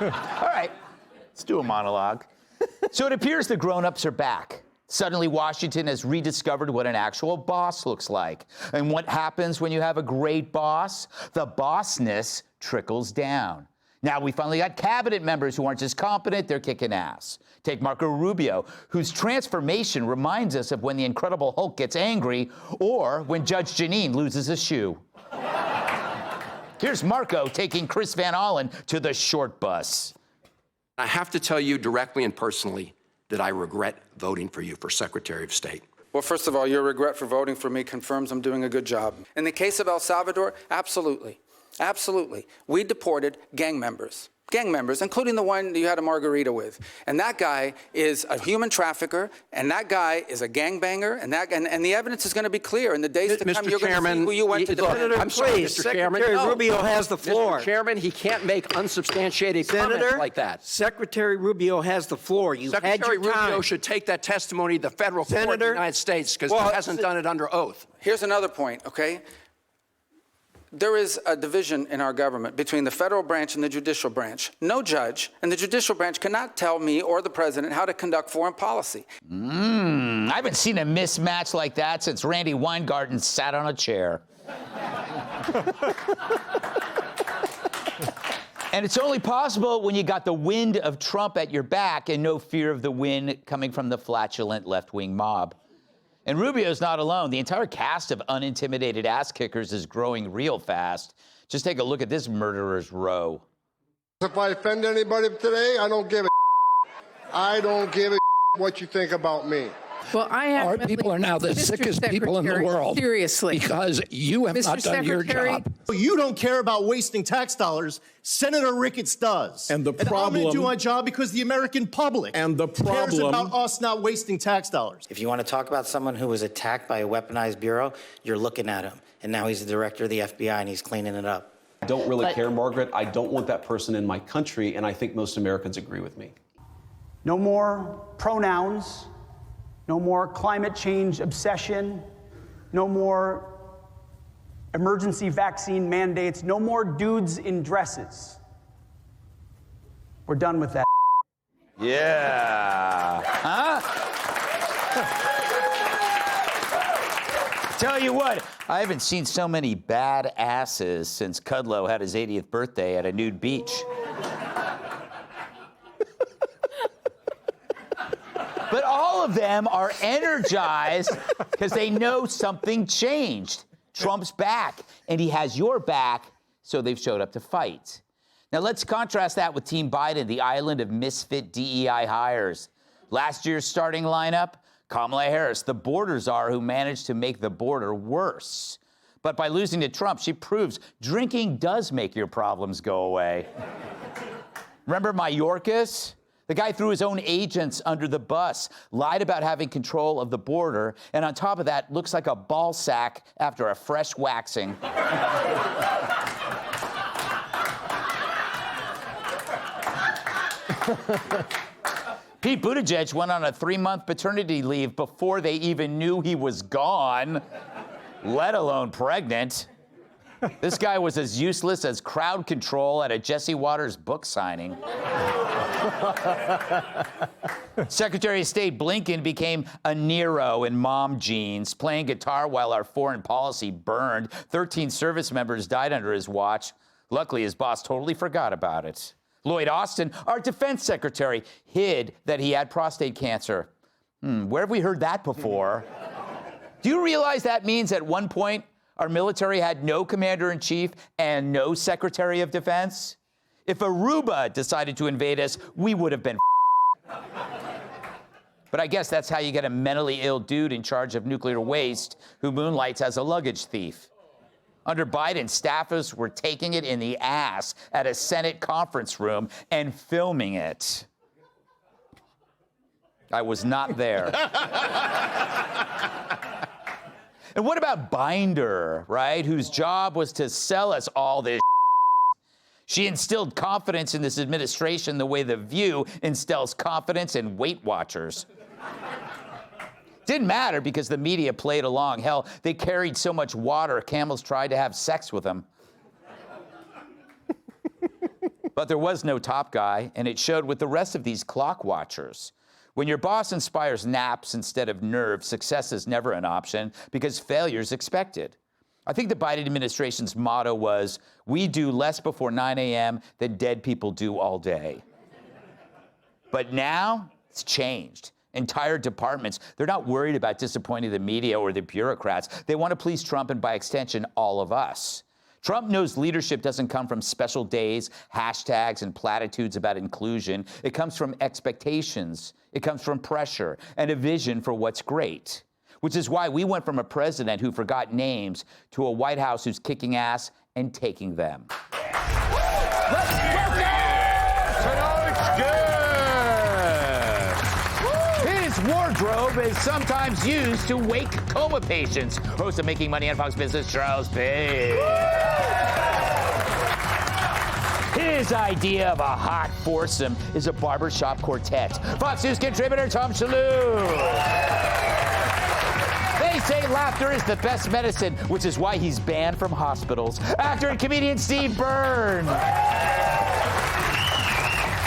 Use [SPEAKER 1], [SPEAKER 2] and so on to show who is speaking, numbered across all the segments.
[SPEAKER 1] All right, let's do a monologue. So it appears the grown-ups are back. Suddenly, Washington has rediscovered what an actual boss looks like. And what happens when you have a great boss? The bossness trickles down. Now we finally got cabinet members who aren't just competent, they're kicking ass. Take Marco Rubio, whose transformation reminds us of when the Incredible Hulk gets angry or when Judge Jeanine loses a shoe. Here's Marco taking Chris Van Allen to the short bus.
[SPEAKER 2] I have to tell you directly and personally that I regret voting for you for Secretary of State.
[SPEAKER 3] Well, first of all, your regret for voting for me confirms I'm doing a good job. In the case of El Salvador, absolutely. Absolutely. We deported gang members, including the one you had a margarita with. And that guy is a human trafficker, and that guy is a gangbanger, and the evidence is going to be clear in the days to come. You're going to see who you went to defend.
[SPEAKER 2] I'm sorry, Mr. Chairman.
[SPEAKER 4] Secretary Rubio has the floor.
[SPEAKER 2] Mr. Chairman, he can't make unsubstantiated comments like that.
[SPEAKER 4] Secretary Rubio has the floor. You've had your time.
[SPEAKER 2] Secretary Rubio should take that testimony to the federal court of the United States because he hasn't done it under oath.
[SPEAKER 3] Here's another point, okay? There is a division in our government between the federal branch and the judicial branch. No judge in the judicial branch cannot tell me or the president how to conduct foreign policy.
[SPEAKER 1] I haven't seen a mismatch like that since Randy Weingarten sat on a chair. And it's only possible when you got the wind of Trump at your back and no fear of the wind coming from the flatulent left-wing mob. And Rubio's not alone. The entire cast of unintimidated ass kickers is growing real fast. Just take a look at this murderer's row.
[SPEAKER 5] If I offend anybody today, I don't give a I don't give a what you think about me.
[SPEAKER 6] Well,
[SPEAKER 7] Our people are now the sickest people in the world.
[SPEAKER 6] Seriously.
[SPEAKER 7] Because you have not done your job.
[SPEAKER 8] You don't care about wasting tax dollars. Senator Ricketts does.
[SPEAKER 9] And the problem...
[SPEAKER 8] I'm going to do my job because the American public cares about us not wasting tax dollars.
[SPEAKER 10] If you want to talk about someone who was attacked by a weaponized bureau, you're looking at him. And now he's the director of the FBI and he's cleaning it up.
[SPEAKER 9] I don't really care, Margaret. I don't want that person in my country, and I think most Americans agree with me.
[SPEAKER 11] No more pronouns. No more climate change obsession, no more emergency vaccine mandates, no more dudes in dresses. We're done with that.
[SPEAKER 1] Yeah. Huh? Tell you what, I haven't seen so many bad asses since Kudlow had his 80th birthday at a nude beach. But all of them are energized because they know something changed. Trump's back, and he has your back, so they've showed up to fight. Now, let's contrast that with Team Biden, the island of misfit DEI hires. Last year's starting lineup, Kamala Harris, the border czar who managed to make the border worse. But by losing to Trump, she proves drinking does make your problems go away. Remember Mayorkas? The guy threw his own agents under the bus, lied about having control of the border, and on top of that, looks like a ball sack after a fresh waxing. Pete Buttigieg went on a 3-month paternity leave before they even knew he was gone, let alone pregnant. This guy was as useless as crowd control at a Jesse Waters book signing. Secretary of State Blinken became a Nero in mom jeans, playing guitar while our foreign policy burned. 13 service members died under his watch. Luckily, his boss totally forgot about it. Lloyd Austin, our defense secretary, hid that he had prostate cancer. Where have we heard that before? Do you realize that means at one point our military had no commander-in-chief and no secretary of defense? If Aruba decided to invade us, we would have been But I guess that's how you get a mentally ill dude in charge of nuclear waste who moonlights as a luggage thief. Under Biden, staffers were taking it in the ass at a Senate conference room and filming it. I was not there. And what about Binder, right, whose job was to sell us all this? She instilled confidence in this administration the way The View instills confidence in Weight Watchers. Didn't matter because the media played along. Hell, they carried so much water, camels tried to have sex with them. But there was no top guy, and it showed with the rest of these clock watchers. When your boss inspires naps instead of nerves, success is never an option because failure is expected. I think the Biden administration's motto was, we do less before 9 a.m. than dead people do all day. But now it's changed. Entire departments, they're not worried about disappointing the media or the bureaucrats. They want to please Trump and, by extension, all of us. Trump knows leadership doesn't come from special days, hashtags, and platitudes about inclusion. It comes from expectations. It comes from pressure and a vision for what's great. Which is why we went from a president who forgot names to a White House who's kicking ass and taking them. Let's welcome tonight's guest. His wardrobe is sometimes used to wake coma patients. Host of Making Money on Fox Business, Charles Page. His idea of a hot foursome is a barbershop quartet. Fox News contributor Tom Shalhoub. They say laughter is the best medicine, which is why he's banned from hospitals. Actor and comedian Steve Byrne.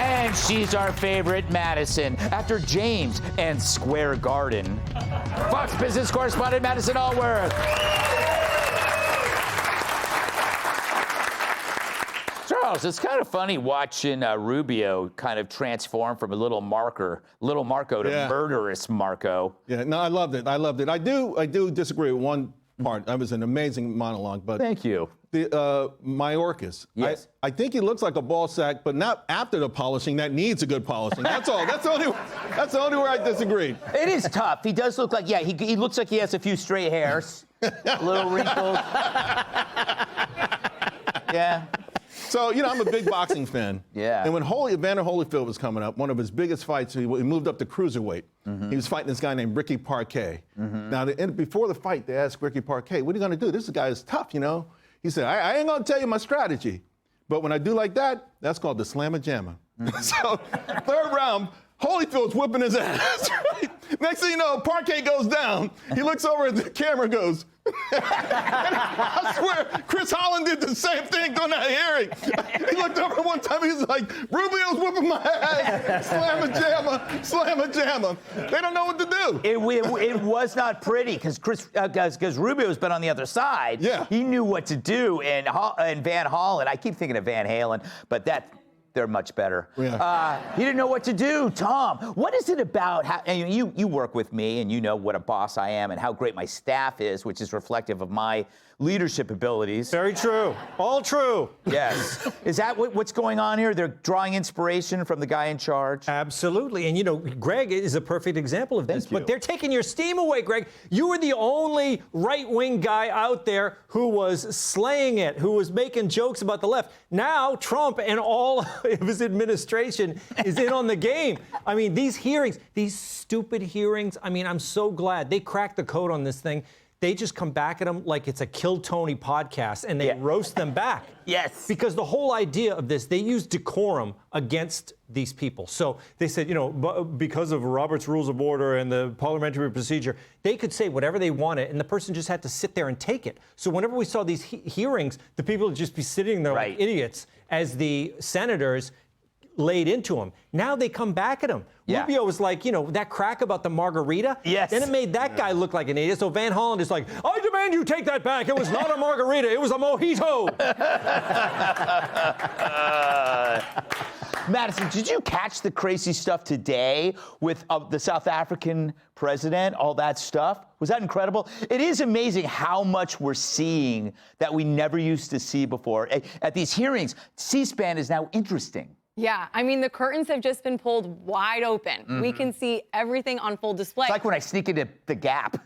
[SPEAKER 1] And she's our favorite, Madison, after James and Square Garden. Fox Business correspondent Madison Allworth. Charles, it's kind of funny watching Rubio kind of transform from a little Marco to murderous Marco.
[SPEAKER 8] Yeah, no, I loved it. I do disagree with one part. That was an amazing monologue. But
[SPEAKER 1] thank you.
[SPEAKER 8] The Mayorkas.
[SPEAKER 1] Yes.
[SPEAKER 8] I think he looks like a ball sack, but not after the polishing. That needs a good polishing. That's all. That's the only where I disagree.
[SPEAKER 1] It is tough. He does look like, he looks like he has a few stray hairs, a little wrinkled. Yeah.
[SPEAKER 8] So, I'm a big boxing fan.
[SPEAKER 1] Yeah.
[SPEAKER 8] And when Evander Holyfield was coming up, one of his biggest fights, he moved up to cruiserweight. Mm-hmm. He was fighting this guy named Ricky Parquet. Mm-hmm. Now, before the fight, they asked Ricky Parquet, what are you going to do? This guy is tough, He said, I ain't going to tell you my strategy. But when I do like that, that's called the slamma-jamma. Mm-hmm. So, third round, Holyfield's whipping his ass, right? Next thing you know, Parquet goes down. He looks over at the camera and goes, I swear, Chris Holland did the same thing during that hearing. He looked over one time, he's like, Rubio's whipping my ass. Slamma-jamma. They don't know what to do.
[SPEAKER 1] It was not pretty because Rubio's been on the other side.
[SPEAKER 8] Yeah.
[SPEAKER 1] He knew what to do. And Van Hollen, I keep thinking of Van Halen, but they're much better.
[SPEAKER 8] Yeah.
[SPEAKER 1] He didn't know what to do. Tom, what is it about? You work with me, and you know what a boss I am and how great my staff is, which is reflective of my leadership abilities.
[SPEAKER 6] Very true. All true.
[SPEAKER 1] Yes. Is that what's going on here? They're drawing inspiration from the guy in charge?
[SPEAKER 6] Absolutely. And, Greg is a perfect example of this.
[SPEAKER 1] Thank you.
[SPEAKER 6] But they're taking your steam away, Greg. You were the only right-wing guy out there who was slaying it, who was making jokes about the left. Now, Trump and all of his administration is in on the game. I mean, these hearings, these stupid hearings, I'm so glad they cracked the code on this thing. They just come back at them like it's a Kill Tony podcast, and they roast them back.
[SPEAKER 1] Yes.
[SPEAKER 6] Because the whole idea of this, they use decorum against these people. So they said, because of Robert's Rules of Order and the parliamentary procedure, they could say whatever they wanted, and the person just had to sit there and take it. So whenever we saw these hearings, the people would just be sitting there like idiots as the senators laid into him. Now they come back at him.
[SPEAKER 1] Yeah.
[SPEAKER 6] Rubio was like, that crack about the margarita.
[SPEAKER 1] Yes.
[SPEAKER 6] Then it made that guy look like an idiot. So Van Hollen is like, I demand you take that back. It was not a margarita. It was a mojito.
[SPEAKER 1] Madison, did you catch the crazy stuff today with the South African president, all that stuff? Was that incredible? It is amazing how much we're seeing that we never used to see before. At these hearings, C-SPAN is now interesting.
[SPEAKER 12] Yeah, the curtains have just been pulled wide open. Mm-hmm. We can see everything on full display.
[SPEAKER 1] It's like when I sneak into the Gap.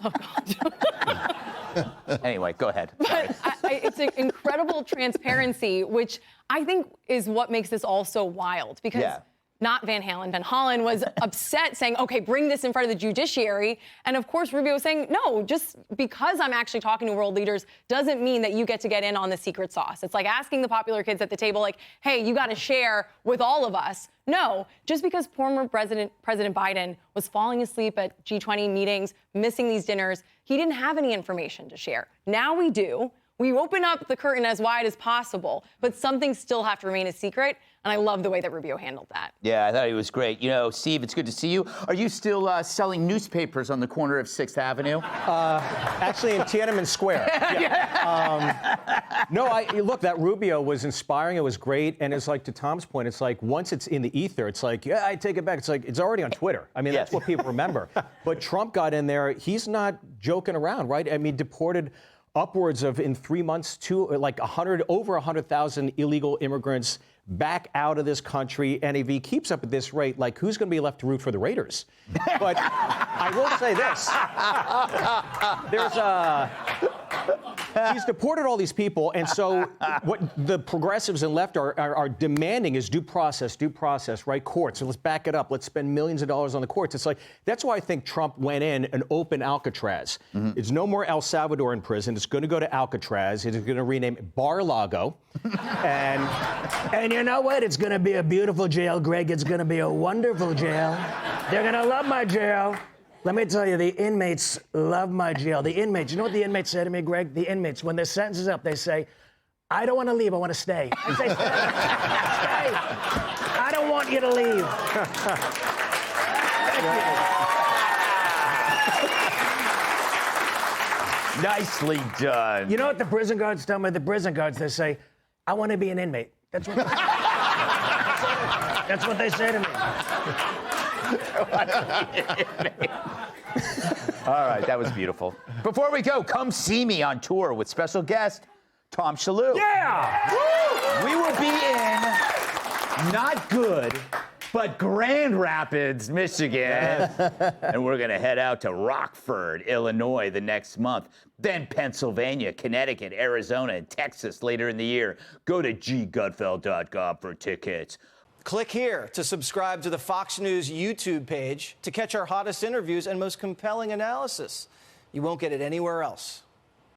[SPEAKER 12] Oh, God.
[SPEAKER 1] Anyway, go ahead.
[SPEAKER 12] But it's an incredible transparency, which I think is what makes this all so wild. Because not Van Halen, Van Hollen was upset saying, okay, bring this in front of the judiciary. And of course, Rubio was saying, no, just because I'm actually talking to world leaders doesn't mean that you get to get in on the secret sauce. It's like asking the popular kids at the table, like, hey, you got to share with all of us. No, just because former President Biden was falling asleep at G20 meetings, missing these dinners, he didn't have any information to share. Now we do. We open up the curtain as wide as possible, but some things still have to remain a secret. And I love the way that Rubio handled that.
[SPEAKER 1] Yeah, I thought he was great. You know, Steve, it's good to see you. Are you still selling newspapers on the corner of 6th Avenue?
[SPEAKER 6] Actually, in Tiananmen Square. Yeah. No, look, that Rubio was inspiring. It was great. And it's like, to Tom's point, it's like once it's in the ether, it's like, yeah, I take it back. It's like, it's already on Twitter. I mean, that's what people remember. But Trump got in there. He's not joking around, right? I mean, deported upwards of, in 3 months, like over 100,000 illegal immigrants back out of this country. And if he keeps up at this rate, like, who's going to be left to root for the Raiders? But I will say this. He's deported all these people, and so what the progressives and left are demanding is due process, right? Courts. And let's back it up. Let's spend millions of dollars on the courts. It's like, that's why I think Trump went in and opened Alcatraz. It's no more El Salvador in prison. It's going to go to Alcatraz. It's going to rename it Bar-Lago. And you know what? It's going to be a beautiful jail, Greg. It's going to be a wonderful jail. They're going to love my jail. Let me tell you, the inmates love my jail. The inmates, you know what the inmates say to me, Greg? The inmates, when their sentence is up, they say, I don't want to leave, I want to stay. I say, stay. I don't want you to leave.
[SPEAKER 1] Nicely done.
[SPEAKER 11] You know what the prison guards tell me? The prison guards, they say, I want to be an inmate. That's what they say to me.
[SPEAKER 1] All right, that was beautiful. Before we go, come see me on tour with special guest Tom Shalhoub.
[SPEAKER 6] Yeah!
[SPEAKER 1] Woo! We will be in not good, but Grand Rapids, Michigan. And we're going to head out to Rockford, Illinois the next month. Then Pennsylvania, Connecticut, Arizona, and Texas later in the year. Go to ggutfeld.com for tickets.
[SPEAKER 13] Click here to subscribe to the Fox News YouTube page to catch our hottest interviews and most compelling analysis. You won't get it anywhere else.